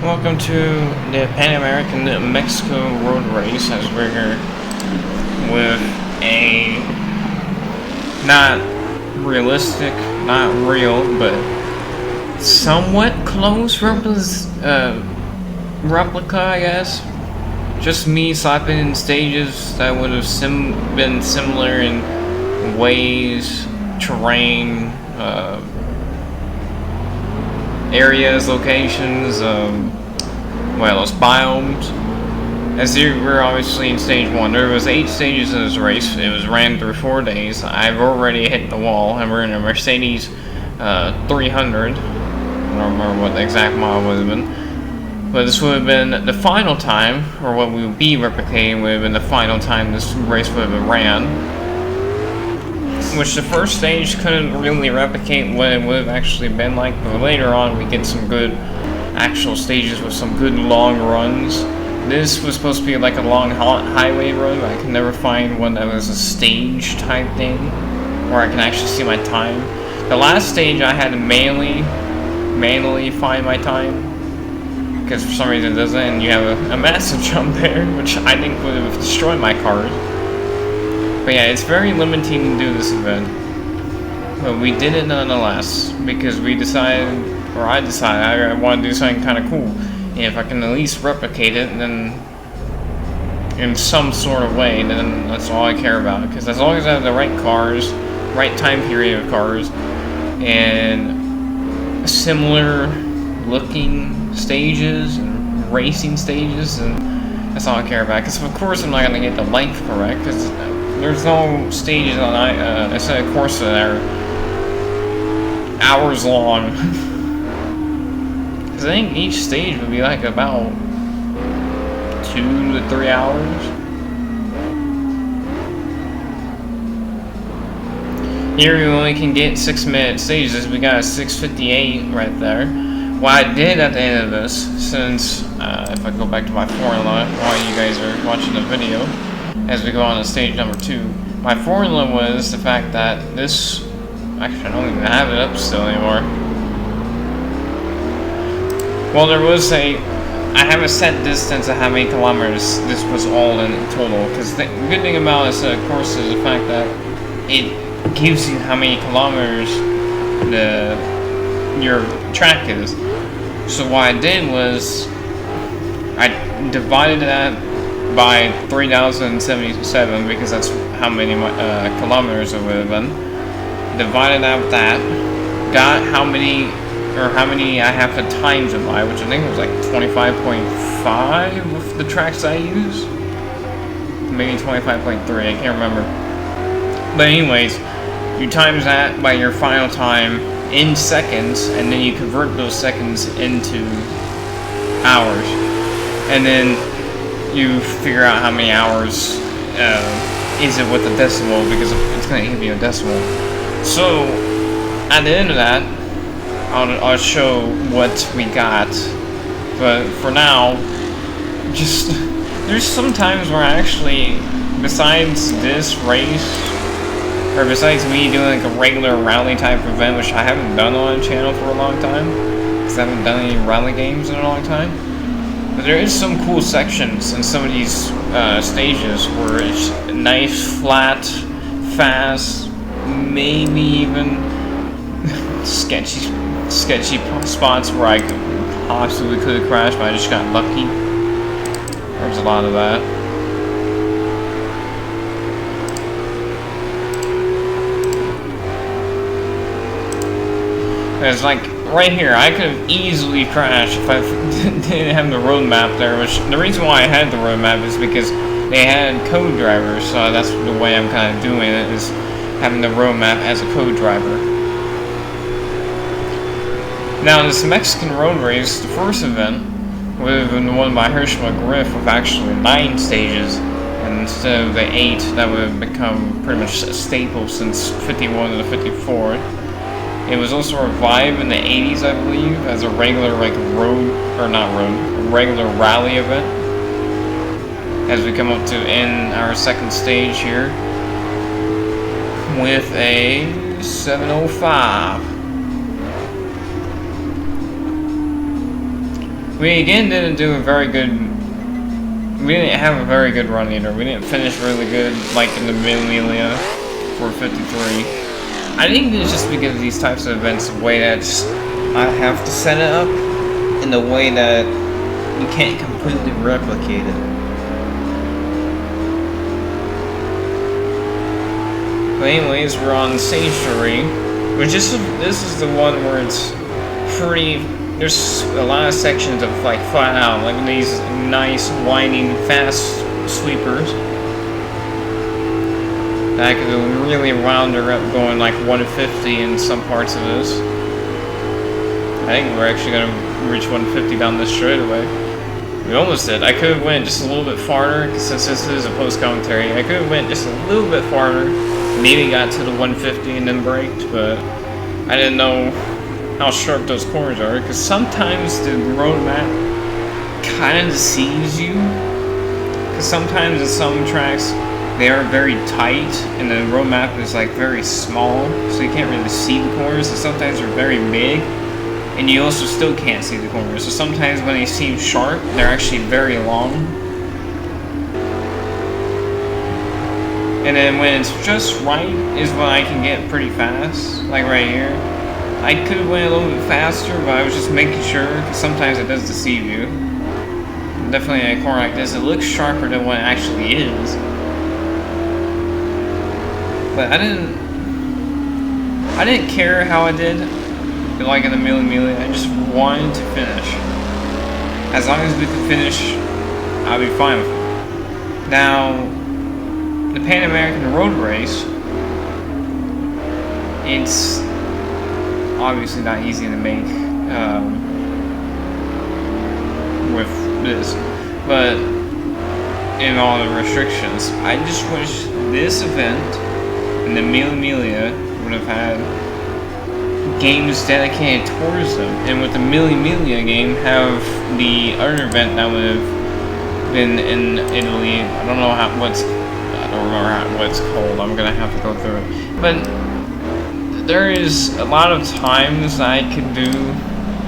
Welcome to the Panamericana Mexico Road Race, as we're here with a not realistic, not real, but somewhat close replica, I guess. Just me slapping in stages that would have been similar in ways, terrain, areas, locations, those biomes. As we're obviously in stage 1, there was 8 stages in this race. It was ran through 4 days. I've already hit the wall, and we're in a Mercedes 300. I don't remember what the exact model would have been. But this would have been the final time, or what we would be replicating would have been the final time this race would have been ran. Which the first stage couldn't really replicate what it would have actually been like, but later on we get some good actual stages with some good long runs. This was supposed to be like a long highway run, but I could never find one that was a stage type thing, where I can actually see my time. The last stage I had to manually find my time, because for some reason it doesn't, and you have a massive jump there, which I think would have destroyed my cars. But yeah, it's very limiting to do this event. But we did it nonetheless, because I decided I want to do something kind of cool. And if I can at least replicate it, then in some sort of way, then that's all I care about. Because as long as I have the right cars, right time period of cars, and similar looking stages and racing stages, and that's all I care about. Because of course I'm not going to get the length correct, because there's no stages on instead of courses that are hours long. Because I think each stage would be like about 2 to 3 hours. Here we only can get 6-minute stages. We got a 6:58 right there. What I did at the end of this, since if I go back to my formula while you guys are watching the video, as we go on to stage number 2, my formula was the fact that this, actually I don't even have it up still anymore. Well, I have a set distance of how many kilometers this was all in total, because the good thing about this course is the fact that it gives you how many kilometers your track is. So what I did was I divided that by 3,077, because that's how many kilometers it would have been. Divided out that, got how many I have to times it by, which I think was like 25.5 with the tracks I use. Maybe 25.3, I can't remember. But anyways, you times that by your final time in seconds, and then you convert those seconds into hours. And then you figure out how many hours is it with a decimal, because it's going to give you a decimal. So at the end of that, I'll show what we got. But for now, there's some times where I actually, besides this race, or besides me doing like a regular rally type event, which I haven't done on the channel for a long time, because I haven't done any rally games in a long time. But there is some cool sections in some of these stages where it's nice, flat, fast, maybe even sketchy spots where I possibly could have crashed, but I just got lucky. There's a lot of that. There's like right here, I could have easily crashed if I didn't have the road map there, which the reason why I had the road map is because they had code drivers, so that's the way I'm kind of doing it, is having the road map as a code driver. Now this Mexican road race, the first event, would have been won by Herschel Griff with actually 9 stages, and instead of the 8 that would have become pretty much a staple since 51 to 54. It was also revived in the 80s, I believe, as a regular regular rally event. As we come up to end our second stage here with a 705. We again didn't do a very good. We didn't have a very good run either. We didn't finish really good, like in the Amelia for 53. I think it's just because of these types of events, the way that I have to set it up in the way that you can't completely replicate it. But anyways, we're on stage 3, which this is the one where it's pretty. There's a lot of sections of like flat out, like these nice winding fast sweepers that I could really round her up going like 150 in some parts of this. I think we're actually gonna reach 150 down this straightaway. We almost did. I could have went just a little bit farther, since this is a post commentary. I could have went just a little bit farther, maybe got to the 150 and then braked, but I didn't know how sharp those corners are, because sometimes the road map kind of deceives you, because sometimes in some tracks they are very tight and the road map is like very small, so you can't really see the corners, and sometimes they're very big and you also still can't see the corners. So sometimes when they seem sharp, they're actually very long. And then when it's just right is when I can get pretty fast, like right here. I could have went a little bit faster, but I was just making sure, because sometimes it does deceive you. Definitely in a corner like this, it looks sharper than what it actually is. But I didn't care how I did, like in the Amelia. I just wanted to finish. As long as we could finish, I'll be fine with it. Now, the Panamericana road race, it's obviously not easy to make with this, but in all the restrictions, I just wish this event and the Amelia would have had games dedicated towards them, and with the Amelia game have the other event that would have been in Italy. I don't know what's called. I'm gonna have to go through it, but there is a lot of times I could do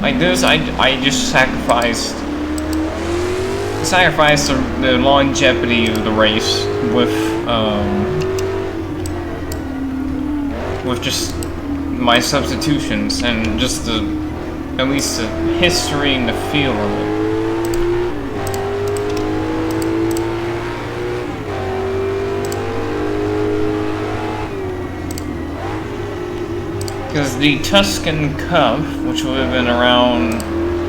like this. I just sacrificed the longevity of the race with just my substitutions and just at least the history and the feel of it. Because the Tuscan Cup, which would have been around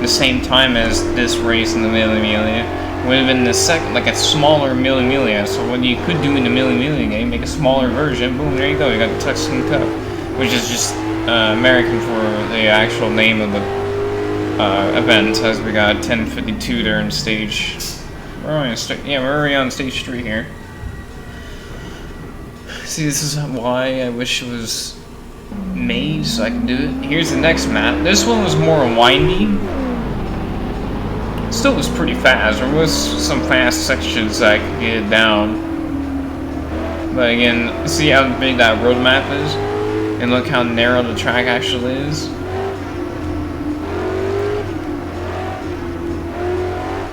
the same time as this race in the Amelia, would have been the second, like a smaller Amelia. So what you could do in the Amelia game, make a smaller version. Boom, there you go. You got the Tuscan Cup, which is just American for the actual name of the event. As we got 10:52 there in stage. We're already on stage 3 here. See, this is why I wish it was made so I can do it. Here's the next map. This one was more windy. Still was pretty fast. There was some fast sections that I could get it down. But again, see how big that road map is? And look how narrow the track actually is.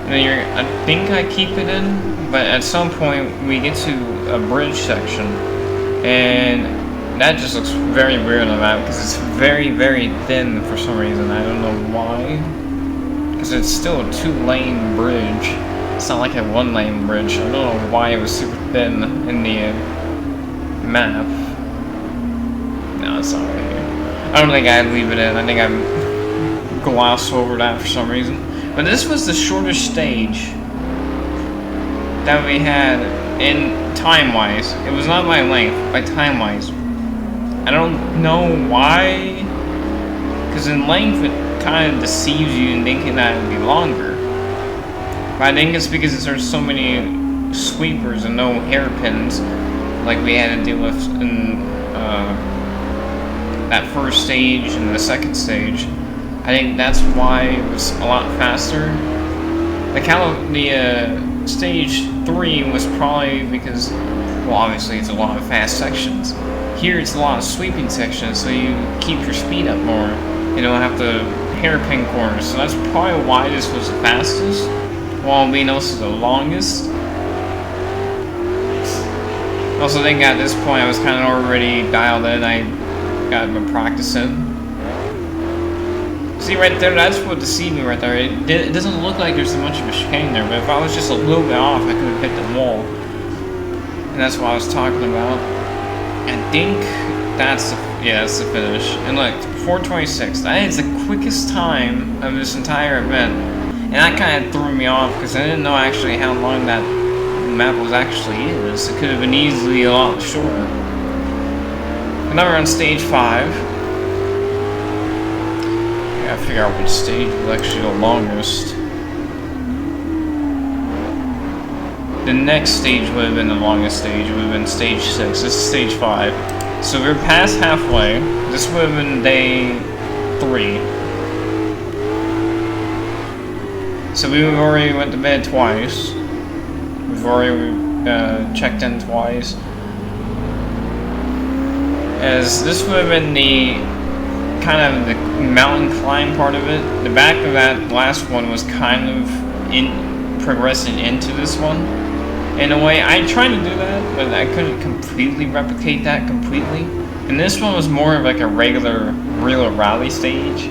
And then I think I keep it in, but at some point we get to a bridge section, and that just looks very weird on the map because it's very, very thin for some reason. I don't know why. Because it's still a 2-lane bridge. It's not like a 1-lane bridge. I don't know why it was super thin in the map. No, it's not right here. I don't think I'd leave it in. I think I'd gloss over that for some reason. But this was the shortest stage that we had in time-wise. It was not by length, by time-wise. I don't know why, because in length it kind of deceives you in thinking that it'd be longer. But I think it's because there's so many sweepers and no hairpins like we had to deal with in that first stage and the second stage. I think that's why it was a lot faster. The stage 3 was probably because, well, obviously it's a lot of fast sections. Here it's a lot of sweeping sections, so you keep your speed up more. You don't have to hairpin corners, so that's probably why this was the fastest, while being also the longest. Also, I think at this point I was kind of already dialed in. I got my practice in. See right there, that's what deceived me right there. It doesn't look like there's much of a chicane there, but if I was just a little bit off, I could have hit the wall. And that's what I was talking about. I think that's the finish. And look, 4:26. That is the quickest time of this entire event. And that kind of threw me off because I didn't know actually how long that map was actually is. It could have been easily a lot shorter. And now we're on stage 5. I gotta figure out which stage was actually the longest. The next stage would have been the longest stage. It would have been stage 6. This is stage 5. So we're past halfway. This would have been day 3. So we already went to bed twice. We've already checked in twice. As this would have been the kind of the mountain climb part of it. The back of that last one was kind of progressing into this one. In a way, I tried to do that, but I couldn't completely replicate that completely. And this one was more of like a regular real rally stage.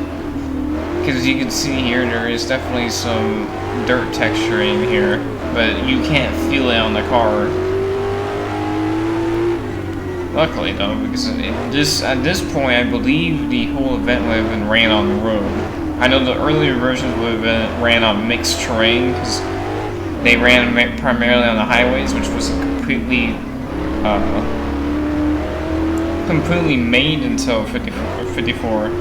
Because as you can see here, there is definitely some dirt texture in here, but you can't feel it on the car. Luckily though, because at this point, I believe the whole event would have been ran on the road. I know the earlier versions would have been ran on mixed terrain, because they ran primarily on the highways, which was completely made until 54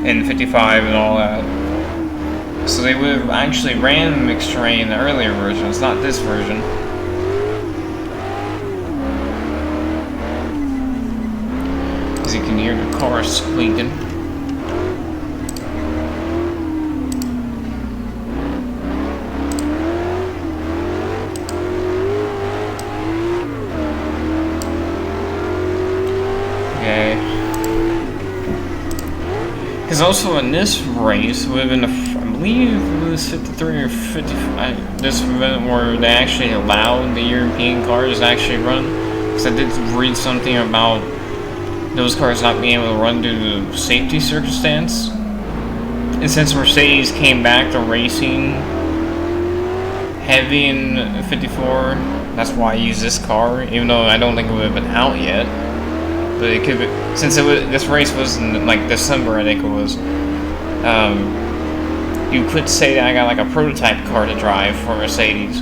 and 55 and all that. So they would have actually ran mixed terrain in the earlier versions, not this version. As you can hear the car squeaking. Because also in this race would have been, I believe it was 53 or 55, this event where they actually allowed the European cars to actually run. Because I did read something about those cars not being able to run due to safety circumstance. And since Mercedes came back to racing heavy in 54, that's why I use this car, even though I don't think it would have been out yet. But it could be, since this race was in like December, I think it was. You could say that I got like a prototype car to drive for Mercedes.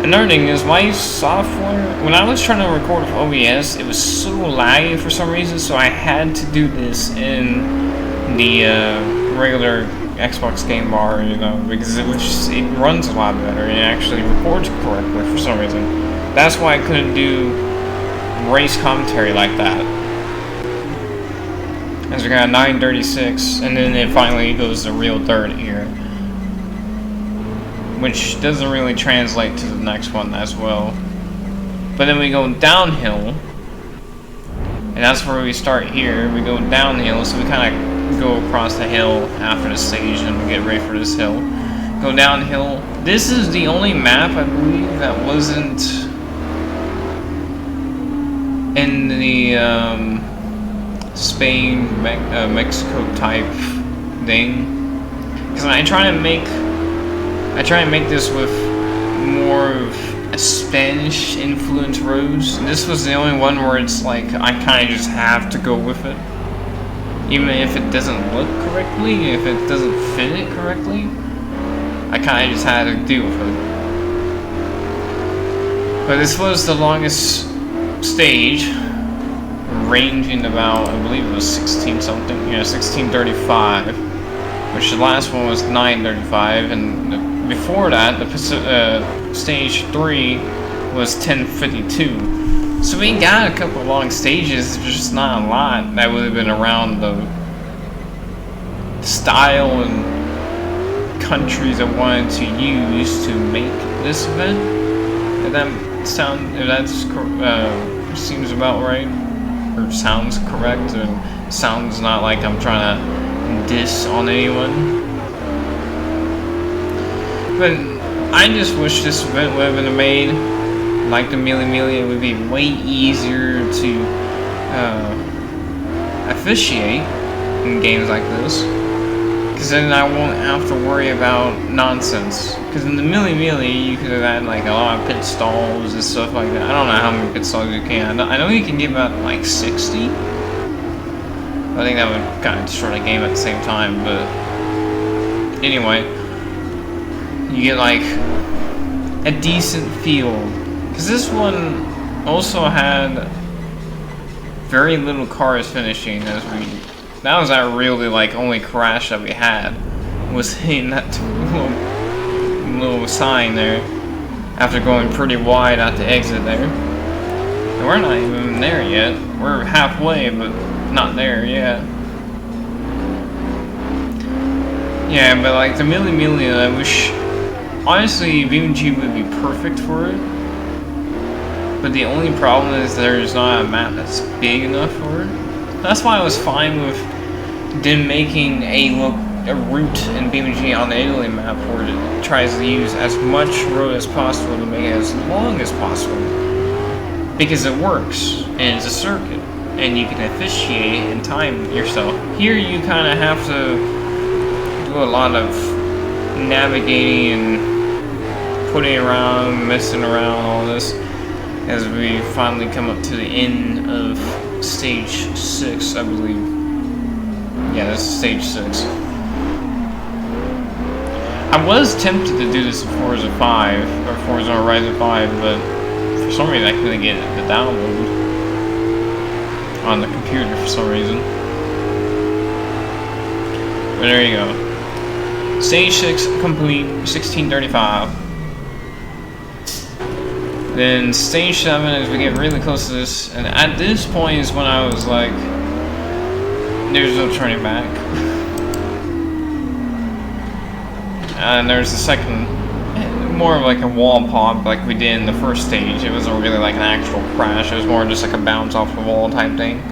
Another thing is my software, when I was trying to record with OBS, it was so laggy for some reason, so I had to do this in the regular Xbox game bar, you know, because it runs a lot better and it actually records correctly for some reason. That's why I couldn't do race commentary like that. As we got 936, and then it finally goes to real dirt here, which doesn't really translate to the next one as well. But then we go downhill, and that's where we start here. We go downhill, so we kind of go across the hill after the stage and get ready for this hill. Go downhill. This is the only map, I believe, that wasn't in the Spain, Mexico type thing. Because I try to make this with more of a Spanish influenced roads. This was the only one where it's like I kind of just have to go with it. Even if it doesn't look correctly, if it doesn't fit it correctly, I kind of just had to deal with it. But this was the longest stage, ranging about, I believe it was 16 something, yeah, 1635, which the last one was 935, and before that, the stage 3 was 1052. So we got a couple long stages, just not a lot that would have been around the style and countries I wanted to use to make this event. If that seems about right, or sounds correct, and sounds not like I'm trying to diss on anyone. But I just wish this event would have been made like the Melee Melee. It would be way easier to officiate in games like this, because then I won't have to worry about nonsense. Because in the Melee Melee, you could have had like a lot of pit stalls and stuff like that. I don't know how many pit stalls you can. I know you can give out like 60. I think that would kind of destroy the game at the same time, but anyway, you get like a decent feel. Because this one also had very little cars finishing that was our really like only crash that we had, was hitting that little sign there after going pretty wide at the exit there. And we're not even there yet. We're halfway, but not there yet. Yeah, but like the Melee Melee, I wish honestly BMG would be perfect for it. But the only problem is there's not a map that's big enough for it. That's why I was fine with them making a route in BMG on the Italy map where it tries to use as much road as possible to make it as long as possible. Because it works, and it's a circuit, and you can officiate and time yourself. Here you kind of have to do a lot of navigating and putting around, messing around, all this, as we finally come up to the end of stage 6, I believe. Yeah, this is stage 6. I was tempted to do this in Forza 5, or Forza Horizon 5, but for some reason I couldn't get it to download on the computer for some reason. But there you go. Stage 6 complete, 1635. Then stage 7, as we get really close to this, and at this point is when I was like, there's no turning back. And there's the second, more of like a wall pop like we did in the first stage. It wasn't really like an actual crash, it was more just like a bounce off the wall type thing.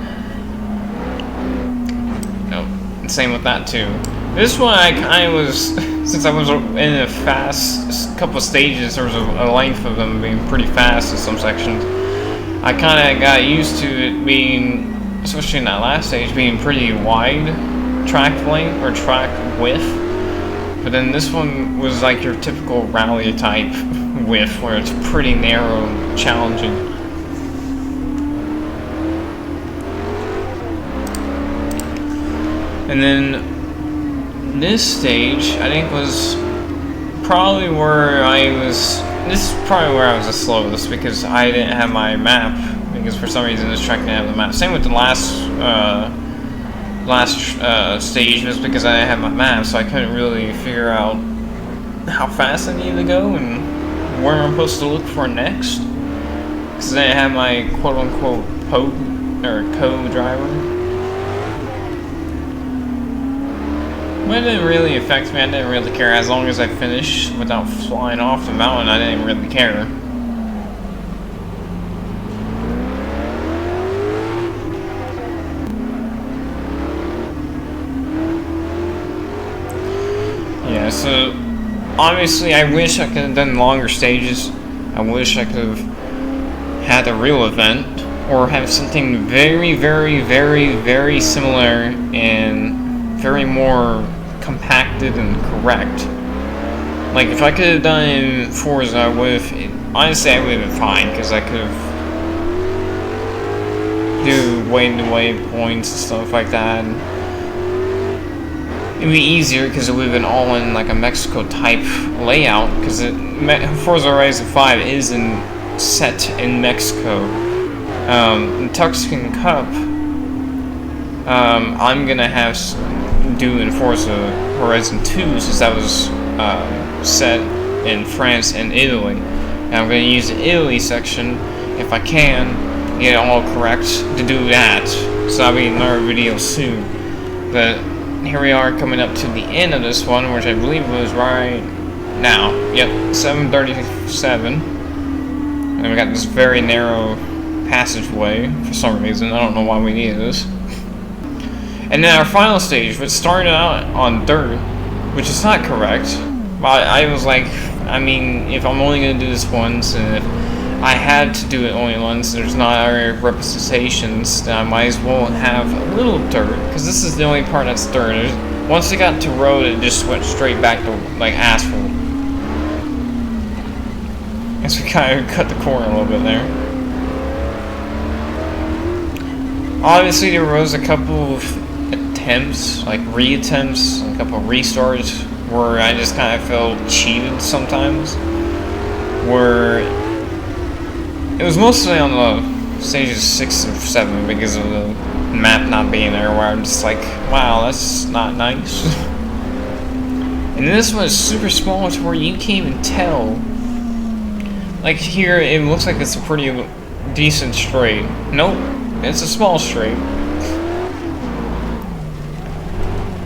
No, and same with that too. This one I kind of was, since I was in a fast couple stages, there was a length of them being pretty fast in some sections. I kind of got used to it being, especially in that last stage, being pretty wide track length or track width. But then this one was like your typical rally type width, where it's pretty narrow and challenging. And then this stage, I think, was probably where I was. This is probably where I was the slowest, because I didn't have my map. Because for some reason this track didn't have the map. Same with the last stage, was because I didn't have my map, so I couldn't really figure out how fast I needed to go and where I'm supposed to look for next. Because I didn't have my quote-unquote co-driver. But it didn't really affect me. I didn't really care. As long as I finished without flying off the mountain, I didn't really care. Yeah, so obviously I wish I could have done longer stages. I wish I could have had a real event, or have something very, very, very, very similar and very more compacted and correct. Like, if I could have done it in Forza, I would have, honestly, I would have been fine, because I could have do waypoints and stuff like that. It'd be easier because it would have been all in like a Mexico type layout, because Forza Horizon 5 is set in Mexico. The Tuxpan Cup, I'm gonna have do in Forza Horizon 2, since that was set in France and Italy. And I'm gonna use the Italy section, if I can, get it all correct, to do that. So that'll be another video soon. But here we are coming up to the end of this one, which I believe was right now. Yep, 7:37. And we got this very narrow passageway for some reason. I don't know why we needed this. And then our final stage, which started out on dirt, which is not correct. But I was like, I mean, if I'm only going to do this once, and if I had to do it only once, there's not other representations, then I might as well have a little dirt, because this is the only part that's dirt. Once it got to road, it just went straight back to, like, asphalt. And so we kind of cut the corner a little bit there. Obviously, there was a couple of attempts, like re-attempts, a couple of restarts, where I just kind of felt cheated sometimes. Where it was mostly on the stages 6 and 7 because of the map not being there, where I'm just like, wow, that's not nice. And this one is super small to where you can't even tell. Like here, it looks like it's a pretty decent straight. Nope, it's a small straight.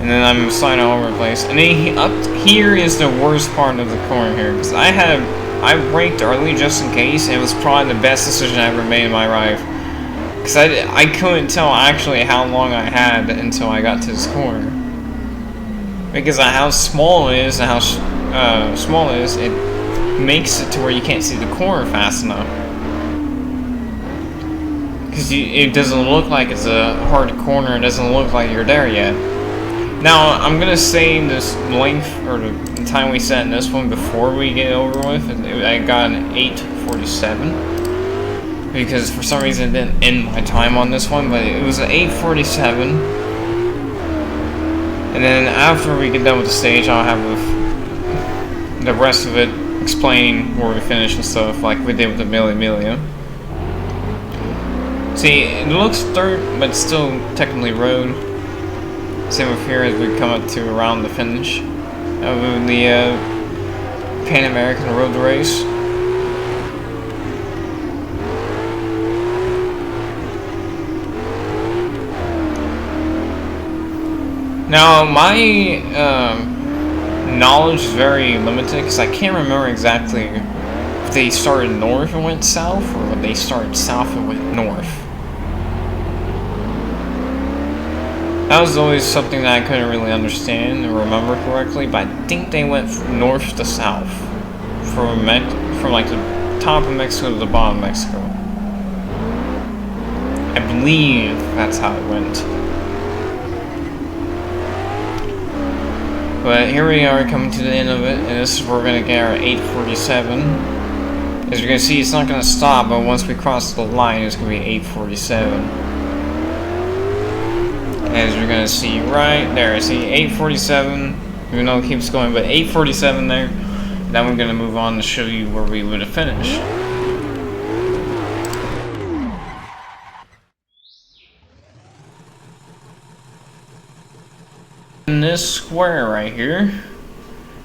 And then I'm sliding all over the place. And then up here is the worst part of the corner here, because I braked early just in case, and it was probably the best decision I ever made in my life. Because I couldn't tell actually how long I had until I got to this corner. Because of how small it is and how small it is, it makes it to where you can't see the corner fast enough. Because it doesn't look like it's a hard corner, it doesn't look like you're there yet. Now, I'm gonna say this length, or the time we set in this one before we get over with, I got an 8:47. Because for some reason it didn't end my time on this one, but it was an 8:47. And then after we get done with the stage, I'll have the rest of it explaining where we finish and stuff, like we did with the Milli Millia. See, it looks dirt, but it's still technically road. Same with here as we come up to around the finish of the Panamericana road race. Now, my knowledge is very limited because I can't remember exactly if they started north and went south, or if they started south and went north. That was always something that I couldn't really understand and remember correctly, but I think they went from north to south, from like the top of Mexico to the bottom of Mexico. I believe that's how it went. But here we are coming to the end of it, and this is where we're going to get our 8:47. As you're going to see, it's not going to stop, but once we cross the line, it's going to be 8:47. As you're going to see right there, see 8:47, even though it keeps going, but 8:47 there. Now we're going to move on to show you where we would have finished. In this square right here,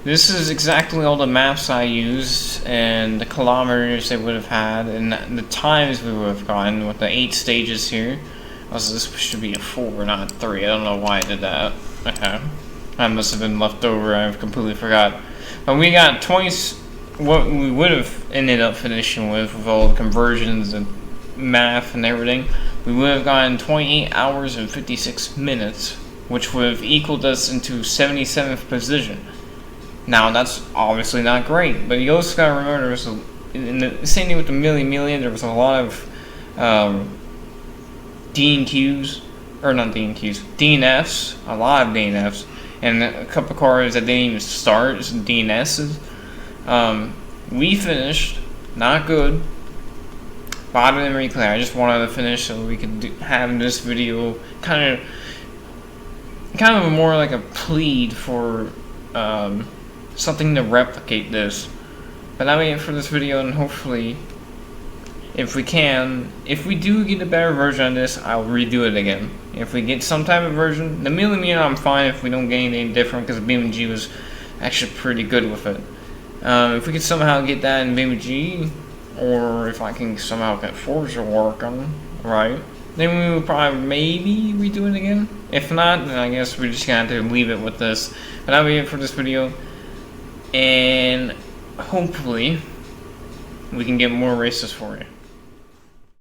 this is exactly all the maps I used and the kilometers they would have had and the times we would have gotten with the 8 stages here. Also, this should be a 4, not a 3. I don't know why I did that. Okay. That must have been left over. I completely forgot. But we got 20. What we would have ended up finishing with all the conversions and math and everything, we would have gotten 28 hours and 56 minutes, which would have equaled us into 77th position. Now, that's obviously not great, but you also gotta remember there was in the same thing with the Milli Millia, there was a lot of D&Qs, or not D&Qs, DNFs, a lot of DNFs, and a couple cars that didn't even start, some DNSs. We finished, not good, but I didn't really clear. I just wanted to finish so we could have this video kind of more like a plead for something to replicate this. But that'll be it for this video, and hopefully, if we do get a better version of this, I'll redo it again. If we get some type of version, the Milli Millia I'm fine if we don't get anything different, because BeamNG was actually pretty good with it. If we could somehow get that in BeamNG, or if I can somehow get Forza working, right, then we would probably maybe redo it again. If not, then I guess we're just gonna have to leave it with this. But that'll be it for this video, and hopefully we can get more races for you.